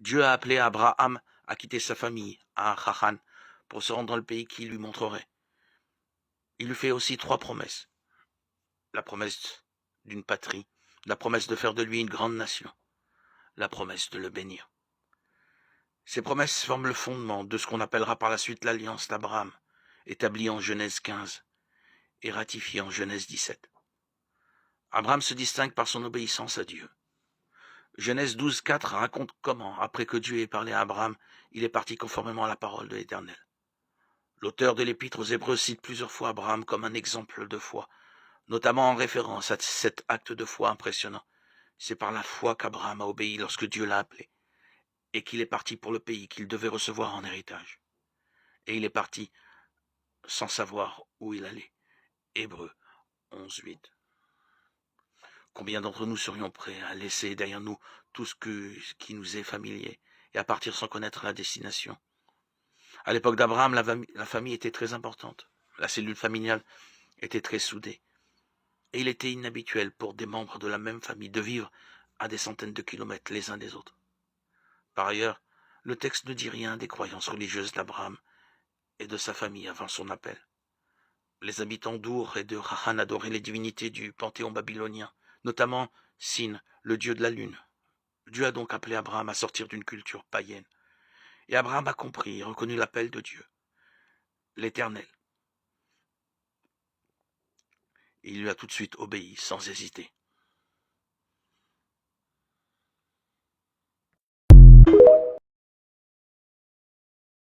Dieu a appelé Abraham à quitter sa famille, à Haran, pour se rendre dans le pays qu'il lui montrerait. Il lui fait aussi 3 promesses. La promesse d'une patrie, la promesse de faire de lui une grande nation, la promesse de le bénir. Ces promesses forment le fondement de ce qu'on appellera par la suite l'alliance d'Abraham, établie en Genèse 15 et ratifiée en Genèse 17. Abraham se distingue par son obéissance à Dieu. Genèse 12,4 raconte comment, après que Dieu ait parlé à Abraham, il est parti conformément à la parole de l'Éternel. L'auteur de l'Épître aux Hébreux cite plusieurs fois Abraham comme un exemple de foi, notamment en référence à cet acte de foi impressionnant. C'est par la foi qu'Abraham a obéi lorsque Dieu l'a appelé, et qu'il est parti pour le pays qu'il devait recevoir en héritage. Et il est parti sans savoir où il allait. Hébreux 11,8. Combien d'entre nous serions prêts à laisser derrière nous tout ce qui nous est familier et à partir sans connaître la destination? À l'époque d'Abraham, la famille était très importante. La cellule familiale était très soudée. Et il était inhabituel pour des membres de la même famille de vivre à des centaines de kilomètres les uns des autres. Par ailleurs, le texte ne dit rien des croyances religieuses d'Abraham et de sa famille avant son appel. Les habitants d'Our et de Haran adoraient les divinités du panthéon babylonien, notamment Sin, le dieu de la lune. Dieu a donc appelé Abraham à sortir d'une culture païenne. Et Abraham a compris et reconnu l'appel de Dieu, l'Éternel. Il lui a tout de suite obéi sans hésiter.